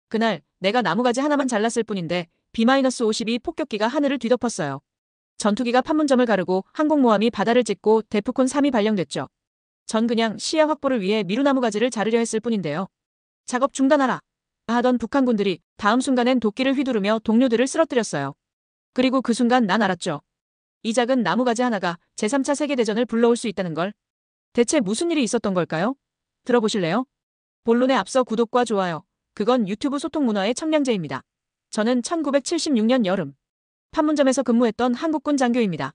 그날 내가 나무가지 하나만 잘랐을 뿐인데 B-52 폭격기가 하늘을 뒤덮었어요. 전투기가 판문점을 가르고 항공모함이 바다를 찍고 데프콘 3이 발령됐죠. 전 그냥 시야 확보를 위해 미루나무가지를 자르려 했을 뿐인데요. 작업 중단하라 하던 북한군들이 다음 순간엔 도끼를 휘두르며 동료들을 쓰러뜨렸어요. 그리고 그 순간 난 알았죠. 이 작은 나무가지 하나가 제3차 세계대전을 불러올 수 있다는 걸. 대체 무슨 일이 있었던 걸까요? 들어보실래요? 본론에 앞서 구독과 좋아요. 그건 유튜브 소통 문화의 청량제입니다. 저는 1976년 여름 판문점에서 근무했던 한국군 장교입니다.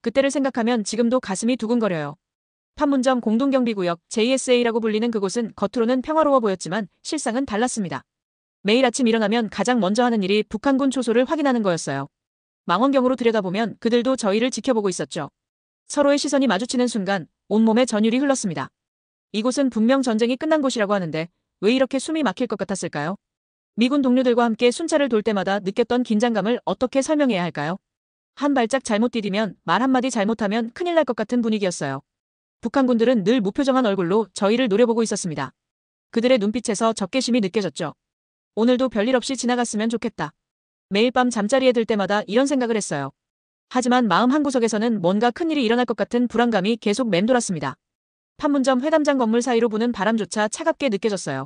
그때를 생각하면 지금도 가슴이 두근거려요. 판문점 공동경비구역 JSA라고 불리는 그곳은 겉으로는 평화로워 보였지만 실상은 달랐습니다. 매일 아침 일어나면 가장 먼저 하는 일이 북한군 초소를 확인하는 거였어요. 망원경으로 들여다보면 그들도 저희를 지켜보고 있었죠. 서로의 시선이 마주치는 순간 온몸에 전율이 흘렀습니다. 이곳은 분명 전쟁이 끝난 곳이라고 하는데 왜 이렇게 숨이 막힐 것 같았을까요? 미군 동료들과 함께 순찰을 돌 때마다 느꼈던 긴장감을 어떻게 설명해야 할까요? 한 발짝 잘못 디디면 말 한마디 잘못하면 큰일 날 것 같은 분위기였어요. 북한군들은 늘 무표정한 얼굴로 저희를 노려보고 있었습니다. 그들의 눈빛에서 적개심이 느껴졌죠. 오늘도 별일 없이 지나갔으면 좋겠다. 매일 밤 잠자리에 들 때마다 이런 생각을 했어요. 하지만 마음 한구석에서는 뭔가 큰일이 일어날 것 같은 불안감이 계속 맴돌았습니다. 판문점 회담장 건물 사이로 부는 바람조차 차갑게 느껴졌어요.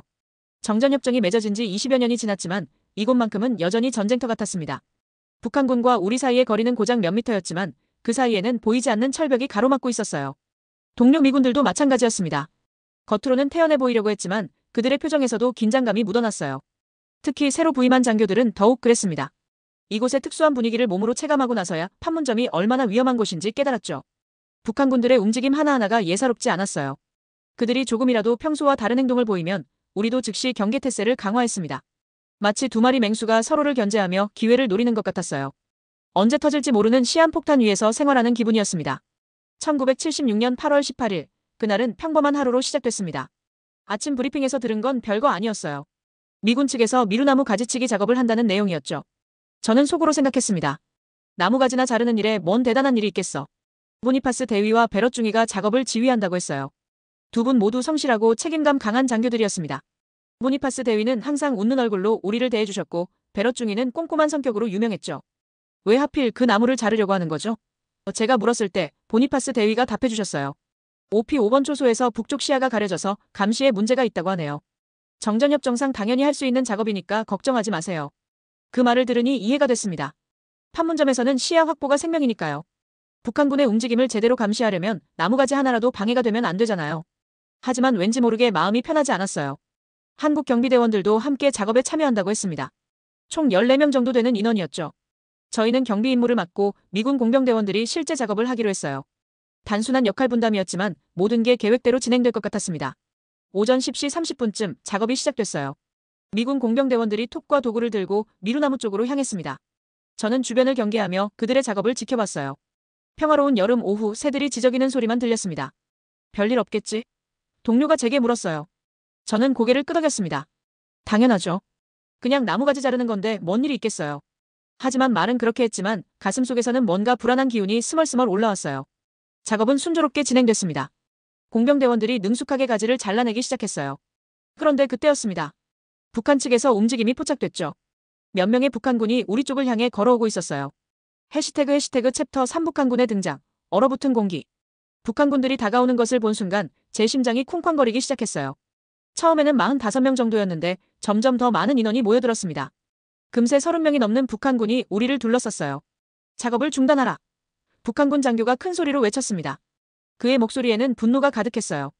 정전협정이 맺어진 지 20여 년이 지났지만 이곳만큼은 여전히 전쟁터 같았습니다. 북한군과 우리 사이의 거리는 고작 몇 미터였지만 그 사이에는 보이지 않는 철벽이 가로막고 있었어요. 동료 미군들도 마찬가지였습니다. 겉으로는 태연해 보이려고 했지만 그들의 표정에서도 긴장감이 묻어났어요. 특히 새로 부임한 장교들은 더욱 그랬습니다. 이곳의 특수한 분위기를 몸으로 체감하고 나서야 판문점이 얼마나 위험한 곳인지 깨달았죠. 북한군들의 움직임 하나하나가 예사롭지 않았어요. 그들이 조금이라도 평소와 다른 행동을 보이면 우리도 즉시 경계태세를 강화했습니다. 마치 두 마리 맹수가 서로를 견제하며 기회를 노리는 것 같았어요. 언제 터질지 모르는 시한폭탄 위에서 생활하는 기분이었습니다. 1976년 8월 18일, 그날은 평범한 하루로 시작됐습니다. 아침 브리핑에서 들은 건 별거 아니었어요. 미군 측에서 미루나무 가지치기 작업을 한다는 내용이었죠. 저는 속으로 생각했습니다. 나무가지나 자르는 일에 뭔 대단한 일이 있겠어. 보니파스 대위와 베럿 중위가 작업을 지휘한다고 했어요. 두 분 모두 성실하고 책임감 강한 장교들이었습니다. 보니파스 대위는 항상 웃는 얼굴로 우리를 대해주셨고 베럿 중위는 꼼꼼한 성격으로 유명했죠. 왜 하필 그 나무를 자르려고 하는 거죠? 제가 물었을 때 보니파스 대위가 답해주셨어요. OP 5번 초소에서 북쪽 시야가 가려져서 감시에 문제가 있다고 하네요. 정전협정상 당연히 할 수 있는 작업이니까 걱정하지 마세요. 그 말을 들으니 이해가 됐습니다. 판문점에서는 시야 확보가 생명이니까요. 북한군의 움직임을 제대로 감시하려면 나무가지 하나라도 방해가 되면 안 되잖아요. 하지만 왠지 모르게 마음이 편하지 않았어요. 한국 경비대원들도 함께 작업에 참여한다고 했습니다. 총 14명 정도 되는 인원이었죠. 저희는 경비 임무를 맡고 미군 공병대원들이 실제 작업을 하기로 했어요. 단순한 역할 분담이었지만 모든 게 계획대로 진행될 것 같았습니다. 오전 10시 30분쯤 작업이 시작됐어요. 미군 공병대원들이 톱과 도구를 들고 미루나무 쪽으로 향했습니다. 저는 주변을 경계하며 그들의 작업을 지켜봤어요. 평화로운 여름 오후 새들이 지저귀는 소리만 들렸습니다. 별일 없겠지? 동료가 제게 물었어요. 저는 고개를 끄덕였습니다. 당연하죠. 그냥 나무가지 자르는 건데 뭔 일이 있겠어요. 하지만 말은 그렇게 했지만 가슴속에서는 뭔가 불안한 기운이 스멀스멀 올라왔어요. 작업은 순조롭게 진행됐습니다. 공병대원들이 능숙하게 가지를 잘라내기 시작했어요. 그런데 그때였습니다. 북한 측에서 움직임이 포착됐죠. 몇 명의 북한군이 우리 쪽을 향해 걸어오고 있었어요. 해시태그 챕터 3 북한군의 등장, 얼어붙은 공기. 북한군들이 다가오는 것을 본 순간 제 심장이 쿵쾅거리기 시작했어요. 처음에는 45명 정도였는데 점점 더 많은 인원이 모여들었습니다. 금세 30명이 넘는 북한군이 우리를 둘러쌌어요. 작업을 중단하라. 북한군 장교가 큰 소리로 외쳤습니다. 그의 목소리에는 분노가 가득했어요.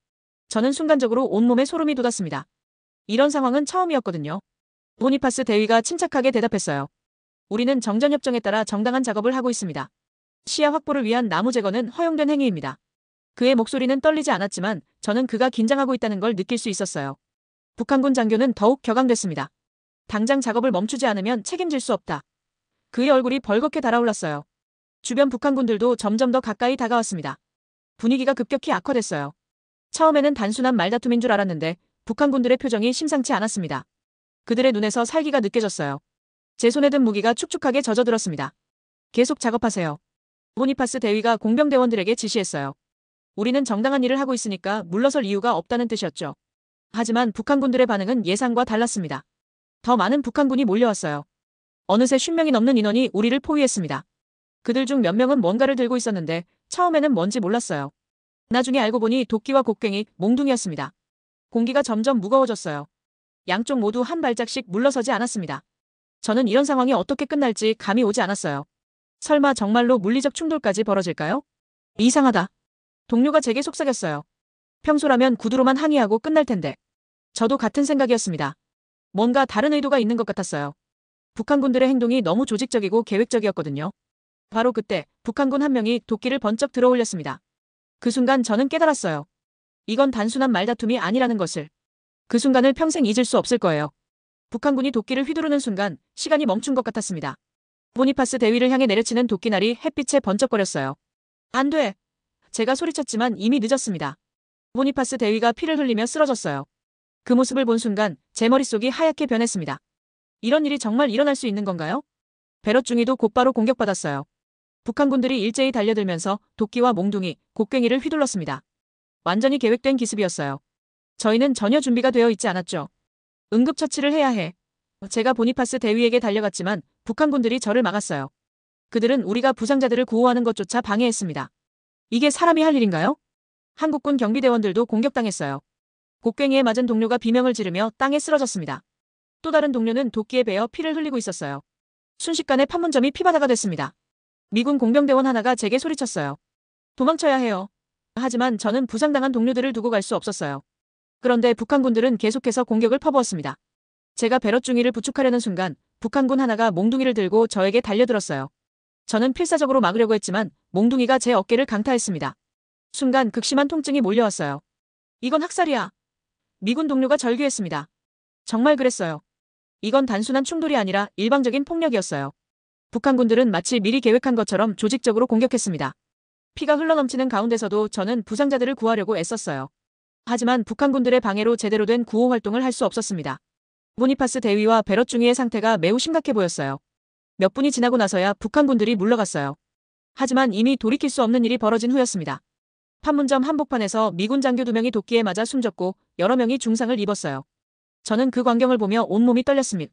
저는 순간적으로 온몸에 소름이 돋았습니다. 이런 상황은 처음이었거든요. 보니파스 대위가 침착하게 대답했어요. 우리는 정전협정에 따라 정당한 작업을 하고 있습니다. 시야 확보를 위한 나무 제거는 허용된 행위입니다. 그의 목소리는 떨리지 않았지만 저는 그가 긴장하고 있다는 걸 느낄 수 있었어요. 북한군 장교는 더욱 격앙됐습니다. 당장 작업을 멈추지 않으면 책임질 수 없다. 그의 얼굴이 벌겋게 달아올랐어요. 주변 북한군들도 점점 더 가까이 다가왔습니다. 분위기가 급격히 악화됐어요. 처음에는 단순한 말다툼인 줄 알았는데 북한군들의 표정이 심상치 않았습니다. 그들의 눈에서 살기가 느껴졌어요. 제 손에 든 무기가 축축하게 젖어들었습니다. 계속 작업하세요. 보니파스 대위가 공병대원들에게 지시했어요. 우리는 정당한 일을 하고 있으니까 물러설 이유가 없다는 뜻이었죠. 하지만 북한군들의 반응은 예상과 달랐습니다. 더 많은 북한군이 몰려왔어요. 어느새 50명이 넘는 인원이 우리를 포위했습니다. 그들 중 몇 명은 뭔가를 들고 있었는데 처음에는 뭔지 몰랐어요. 나중에 알고 보니 도끼와 곡괭이, 몽둥이였습니다. 공기가 점점 무거워졌어요. 양쪽 모두 한 발짝씩 물러서지 않았습니다. 저는 이런 상황이 어떻게 끝날지 감이 오지 않았어요. 설마 정말로 물리적 충돌까지 벌어질까요? 이상하다. 동료가 제게 속삭였어요. 평소라면 구두로만 항의하고 끝날 텐데. 저도 같은 생각이었습니다. 뭔가 다른 의도가 있는 것 같았어요. 북한군들의 행동이 너무 조직적이고 계획적이었거든요. 바로 그때 북한군 한 명이 도끼를 번쩍 들어 올렸습니다. 그 순간 저는 깨달았어요. 이건 단순한 말다툼이 아니라는 것을. 그 순간을 평생 잊을 수 없을 거예요. 북한군이 도끼를 휘두르는 순간 시간이 멈춘 것 같았습니다. 보니파스 대위를 향해 내려치는 도끼날이 햇빛에 번쩍거렸어요. 안 돼! 제가 소리쳤지만 이미 늦었습니다. 보니파스 대위가 피를 흘리며 쓰러졌어요. 그 모습을 본 순간 제 머릿속이 하얗게 변했습니다. 이런 일이 정말 일어날 수 있는 건가요? 베럿 중위도 곧바로 공격받았어요. 북한군들이 일제히 달려들면서 도끼와 몽둥이, 곡괭이를 휘둘렀습니다. 완전히 계획된 기습이었어요. 저희는 전혀 준비가 되어 있지 않았죠. 응급처치를 해야 해. 제가 보니파스 대위에게 달려갔지만 북한군들이 저를 막았어요. 그들은 우리가 부상자들을 구호하는 것조차 방해했습니다. 이게 사람이 할 일인가요? 한국군 경비대원들도 공격당했어요. 곡괭이에 맞은 동료가 비명을 지르며 땅에 쓰러졌습니다. 또 다른 동료는 도끼에 베어 피를 흘리고 있었어요. 순식간에 판문점이 피바다가 됐습니다. 미군 공병대원 하나가 제게 소리쳤어요. 도망쳐야 해요. 하지만 저는 부상당한 동료들을 두고 갈 수 없었어요. 그런데 북한군들은 계속해서 공격을 퍼부었습니다. 제가 베럿 중위를 부축하려는 순간 북한군 하나가 몽둥이를 들고 저에게 달려들었어요. 저는 필사적으로 막으려고 했지만 몽둥이가 제 어깨를 강타했습니다. 순간 극심한 통증이 몰려왔어요. 이건 학살이야. 미군 동료가 절규했습니다. 정말 그랬어요. 이건 단순한 충돌이 아니라 일방적인 폭력이었어요. 북한군들은 마치 미리 계획한 것처럼 조직적으로 공격했습니다. 피가 흘러넘치는 가운데서도 저는 부상자들을 구하려고 애썼어요. 하지만 북한군들의 방해로 제대로 된 구호 활동을 할 수 없었습니다. 보니파스 대위와 베럿 중위의 상태가 매우 심각해 보였어요. 몇 분이 지나고 나서야 북한군들이 물러갔어요. 하지만 이미 돌이킬 수 없는 일이 벌어진 후였습니다. 판문점 한복판에서 미군 장교 2명이 도끼에 맞아 숨졌고 여러 명이 중상을 입었어요. 저는 그 광경을 보며 온몸이 떨렸습니다.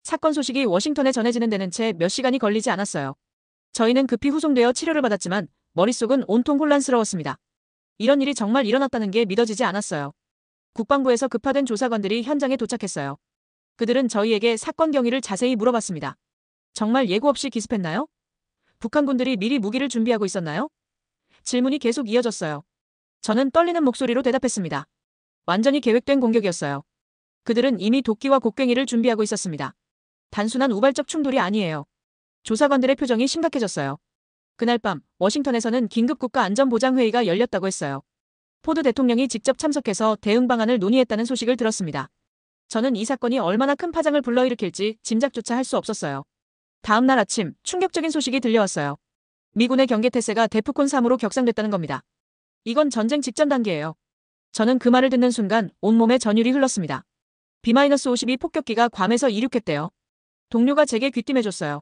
사건 소식이 워싱턴에 전해지는 데는 채 몇 시간이 걸리지 않았어요. 저희는 급히 후송되어 치료를 받았지만 머릿속은 온통 혼란스러웠습니다. 이런 일이 정말 일어났다는 게 믿어지지 않았어요. 국방부에서 급파된 조사관들이 현장에 도착했어요. 그들은 저희에게 사건 경위를 자세히 물어봤습니다. 정말 예고 없이 기습했나요? 북한군들이 미리 무기를 준비하고 있었나요? 질문이 계속 이어졌어요. 저는 떨리는 목소리로 대답했습니다. 완전히 계획된 공격이었어요. 그들은 이미 도끼와 곡괭이를 준비하고 있었습니다. 단순한 우발적 충돌이 아니에요. 조사관들의 표정이 심각해졌어요. 그날 밤 워싱턴에서는 긴급 국가안전보장회의가 열렸다고 했어요. 포드 대통령이 직접 참석해서 대응 방안을 논의했다는 소식을 들었습니다. 저는 이 사건이 얼마나 큰 파장을 불러일으킬지 짐작조차 할 수 없었어요. 다음 날 아침 충격적인 소식이 들려왔어요. 미군의 경계태세가 데프콘 3으로 격상됐다는 겁니다. 이건 전쟁 직전 단계예요. 저는 그 말을 듣는 순간 온몸에 전율이 흘렀습니다. B-52 폭격기가 괌에서 이륙했대요. 동료가 제게 귀띔해줬어요.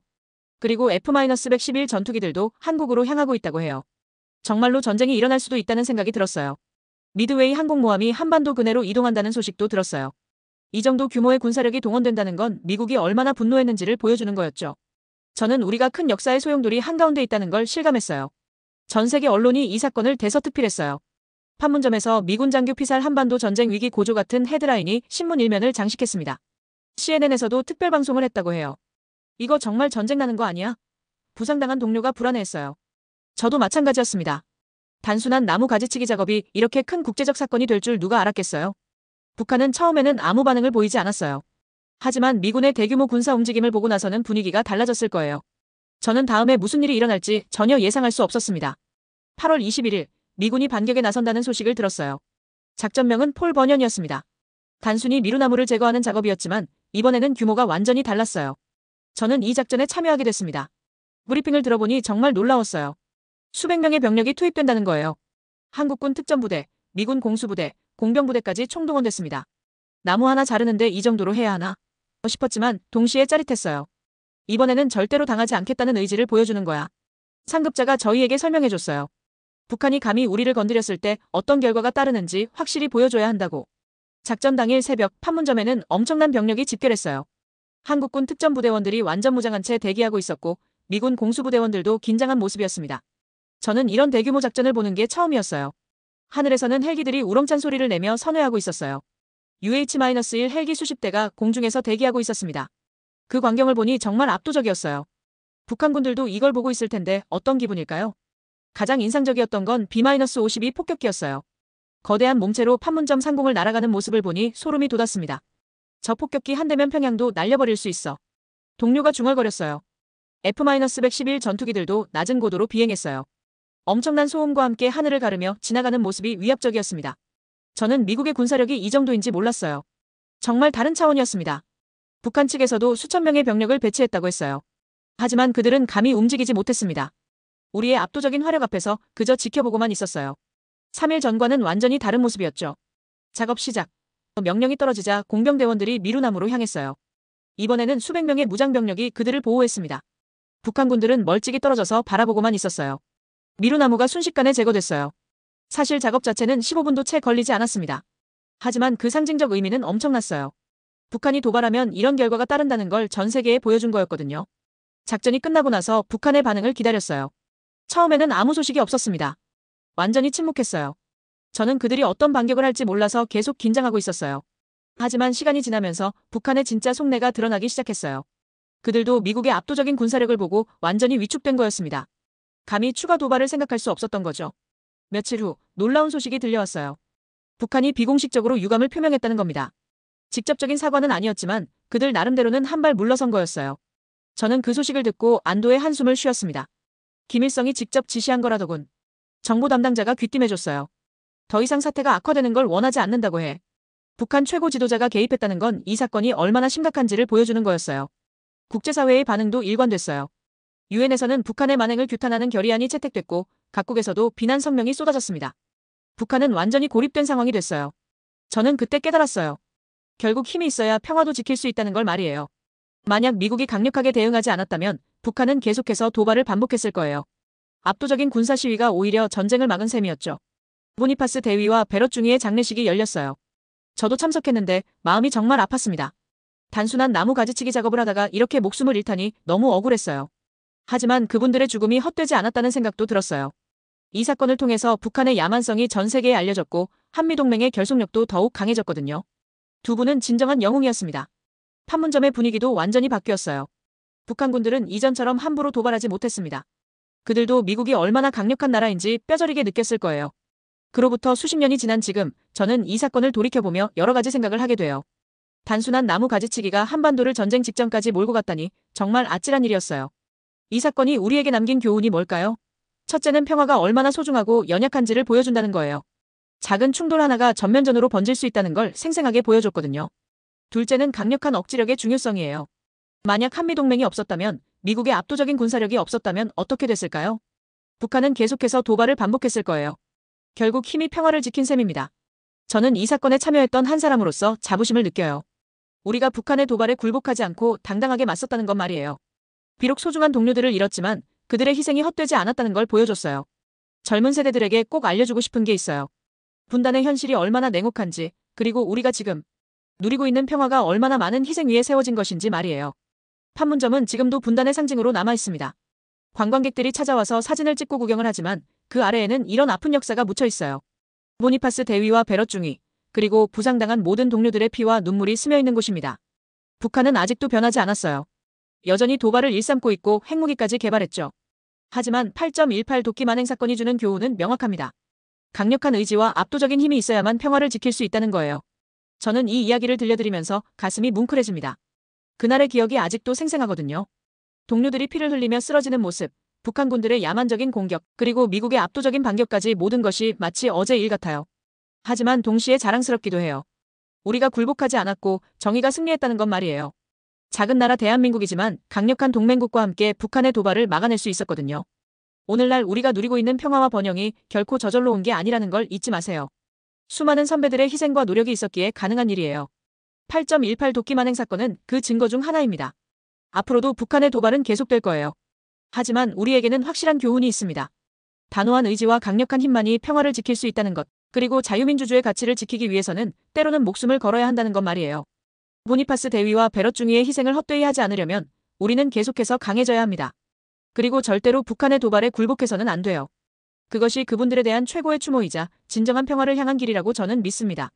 그리고 F-111 전투기들도 한국으로 향하고 있다고 해요. 정말로 전쟁이 일어날 수도 있다는 생각이 들었어요. 미드웨이 항공모함이 한반도 근해로 이동한다는 소식도 들었어요. 이 정도 규모의 군사력이 동원된다는 건 미국이 얼마나 분노했는지를 보여주는 거였죠. 저는 우리가 큰 역사의 소용돌이 한가운데 있다는 걸 실감했어요. 전 세계 언론이 이 사건을 대서특필했어요. 판문점에서 미군 장교 피살 한반도 전쟁 위기 고조 같은 헤드라인이 신문 일면을 장식했습니다. CNN에서도 특별방송을 했다고 해요. 이거 정말 전쟁 나는 거 아니야? 부상당한 동료가 불안해했어요. 저도 마찬가지였습니다. 단순한 나무 가지치기 작업이 이렇게 큰 국제적 사건이 될 줄 누가 알았겠어요? 북한은 처음에는 아무 반응을 보이지 않았어요. 하지만 미군의 대규모 군사 움직임을 보고 나서는 분위기가 달라졌을 거예요. 저는 다음에 무슨 일이 일어날지 전혀 예상할 수 없었습니다. 8월 21일 미군이 반격에 나선다는 소식을 들었어요. 작전명은 폴 버년이었습니다. 단순히 미루나무를 제거하는 작업이었지만 이번에는 규모가 완전히 달랐어요. 저는 이 작전에 참여하게 됐습니다. 브리핑을 들어보니 정말 놀라웠어요. 수백 명의 병력이 투입된다는 거예요. 한국군 특전부대, 미군 공수부대, 공병부대까지 총동원됐습니다. 나무 하나 자르는데 이 정도로 해야 하나 싶었지만 동시에 짜릿했어요. 이번에는 절대로 당하지 않겠다는 의지를 보여주는 거야. 상급자가 저희에게 설명해줬어요. 북한이 감히 우리를 건드렸을 때 어떤 결과가 따르는지 확실히 보여줘야 한다고. 작전 당일 새벽 판문점에는 엄청난 병력이 집결했어요. 한국군 특전부대원들이 완전 무장한 채 대기하고 있었고 미군 공수부대원들도 긴장한 모습이었습니다. 저는 이런 대규모 작전을 보는 게 처음이었어요. 하늘에서는 헬기들이 우렁찬 소리를 내며 선회하고 있었어요. UH-1 헬기 수십 대가 공중에서 대기하고 있었습니다. 그 광경을 보니 정말 압도적이었어요. 북한군들도 이걸 보고 있을 텐데 어떤 기분일까요? 가장 인상적이었던 건 B-52 폭격기였어요. 거대한 몸체로 판문점 상공을 날아가는 모습을 보니 소름이 돋았습니다. 저 폭격기 한 대면 평양도 날려버릴 수 있어. 동료가 중얼거렸어요. F-111 전투기들도 낮은 고도로 비행했어요. 엄청난 소음과 함께 하늘을 가르며 지나가는 모습이 위압적이었습니다. 저는 미국의 군사력이 이 정도인지 몰랐어요. 정말 다른 차원이었습니다. 북한 측에서도 수천 명의 병력을 배치했다고 했어요. 하지만 그들은 감히 움직이지 못했습니다. 우리의 압도적인 화력 앞에서 그저 지켜보고만 있었어요. 3일 전과는 완전히 다른 모습이었죠. 작업 시작. 명령이 떨어지자 공병대원들이 미루나무로 향했어요. 이번에는 수백 명의 무장병력이 그들을 보호했습니다. 북한군들은 멀찍이 떨어져서 바라보고만 있었어요. 미루나무가 순식간에 제거됐어요. 사실 작업 자체는 15분도 채 걸리지 않았습니다. 하지만 그 상징적 의미는 엄청났어요. 북한이 도발하면 이런 결과가 따른다는 걸 전 세계에 보여준 거였거든요. 작전이 끝나고 나서 북한의 반응을 기다렸어요. 처음에는 아무 소식이 없었습니다. 완전히 침묵했어요. 저는 그들이 어떤 반격을 할지 몰라서 계속 긴장하고 있었어요. 하지만 시간이 지나면서 북한의 진짜 속내가 드러나기 시작했어요. 그들도 미국의 압도적인 군사력을 보고 완전히 위축된 거였습니다. 감히 추가 도발을 생각할 수 없었던 거죠. 며칠 후 놀라운 소식이 들려왔어요. 북한이 비공식적으로 유감을 표명했다는 겁니다. 직접적인 사과는 아니었지만 그들 나름대로는 한 발 물러선 거였어요. 저는 그 소식을 듣고 안도의 한숨을 쉬었습니다. 김일성이 직접 지시한 거라더군. 정보 담당자가 귀띔해줬어요. 더 이상 사태가 악화되는 걸 원하지 않는다고 해. 북한 최고 지도자가 개입했다는 건 이 사건이 얼마나 심각한지를 보여주는 거였어요. 국제사회의 반응도 일관됐어요. 유엔에서는 북한의 만행을 규탄하는 결의안이 채택됐고 각국에서도 비난 성명이 쏟아졌습니다. 북한은 완전히 고립된 상황이 됐어요. 저는 그때 깨달았어요. 결국 힘이 있어야 평화도 지킬 수 있다는 걸 말이에요. 만약 미국이 강력하게 대응하지 않았다면 북한은 계속해서 도발을 반복했을 거예요. 압도적인 군사 시위가 오히려 전쟁을 막은 셈이었죠. 보니파스 대위와 베럿 중위의 장례식이 열렸어요. 저도 참석했는데 마음이 정말 아팠습니다. 단순한 나무 가지치기 작업을 하다가 이렇게 목숨을 잃다니 너무 억울했어요. 하지만 그분들의 죽음이 헛되지 않았다는 생각도 들었어요. 이 사건을 통해서 북한의 야만성이 전 세계에 알려졌고 한미동맹의 결속력도 더욱 강해졌거든요. 두 분은 진정한 영웅이었습니다. 판문점의 분위기도 완전히 바뀌었어요. 북한군들은 이전처럼 함부로 도발하지 못했습니다. 그들도 미국이 얼마나 강력한 나라인지 뼈저리게 느꼈을 거예요. 그로부터 수십 년이 지난 지금 저는 이 사건을 돌이켜보며 여러 가지 생각을 하게 돼요. 단순한 나무 가지치기가 한반도를 전쟁 직전까지 몰고 갔다니 정말 아찔한 일이었어요. 이 사건이 우리에게 남긴 교훈이 뭘까요? 첫째는 평화가 얼마나 소중하고 연약한지를 보여준다는 거예요. 작은 충돌 하나가 전면전으로 번질 수 있다는 걸 생생하게 보여줬거든요. 둘째는 강력한 억지력의 중요성이에요. 만약 한미동맹이 없었다면, 미국의 압도적인 군사력이 없었다면 어떻게 됐을까요? 북한은 계속해서 도발을 반복했을 거예요. 결국 힘이 평화를 지킨 셈입니다. 저는 이 사건에 참여했던 한 사람으로서 자부심을 느껴요. 우리가 북한의 도발에 굴복하지 않고 당당하게 맞섰다는 건 말이에요. 비록 소중한 동료들을 잃었지만 그들의 희생이 헛되지 않았다는 걸 보여줬어요. 젊은 세대들에게 꼭 알려주고 싶은 게 있어요. 분단의 현실이 얼마나 냉혹한지, 그리고 우리가 지금 누리고 있는 평화가 얼마나 많은 희생 위에 세워진 것인지 말이에요. 판문점은 지금도 분단의 상징으로 남아있습니다. 관광객들이 찾아와서 사진을 찍고 구경을 하지만 그 아래에는 이런 아픈 역사가 묻혀 있어요. 보니파스 대위와 베럿 중위, 그리고 부상당한 모든 동료들의 피와 눈물이 스며있는 곳입니다. 북한은 아직도 변하지 않았어요. 여전히 도발을 일삼고 있고 핵무기까지 개발했죠. 하지만 8.18 도끼 만행 사건이 주는 교훈은 명확합니다. 강력한 의지와 압도적인 힘이 있어야만 평화를 지킬 수 있다는 거예요. 저는 이 이야기를 들려드리면서 가슴이 뭉클해집니다. 그날의 기억이 아직도 생생하거든요. 동료들이 피를 흘리며 쓰러지는 모습, 북한군들의 야만적인 공격, 그리고 미국의 압도적인 반격까지 모든 것이 마치 어제 일 같아요. 하지만 동시에 자랑스럽기도 해요. 우리가 굴복하지 않았고 정의가 승리했다는 건 말이에요. 작은 나라 대한민국이지만 강력한 동맹국과 함께 북한의 도발을 막아낼 수 있었거든요. 오늘날 우리가 누리고 있는 평화와 번영이 결코 저절로 온 게 아니라는 걸 잊지 마세요. 수많은 선배들의 희생과 노력이 있었기에 가능한 일이에요. 8.18 도끼 만행 사건은 그 증거 중 하나입니다. 앞으로도 북한의 도발은 계속될 거예요. 하지만 우리에게는 확실한 교훈이 있습니다. 단호한 의지와 강력한 힘만이 평화를 지킬 수 있다는 것, 그리고 자유민주주의 가치를 지키기 위해서는 때로는 목숨을 걸어야 한다는 것 말이에요. 보니파스 대위와 베럿 중위의 희생을 헛되이 하지 않으려면 우리는 계속해서 강해져야 합니다. 그리고 절대로 북한의 도발에 굴복해서는 안 돼요. 그것이 그분들에 대한 최고의 추모이자 진정한 평화를 향한 길이라고 저는 믿습니다.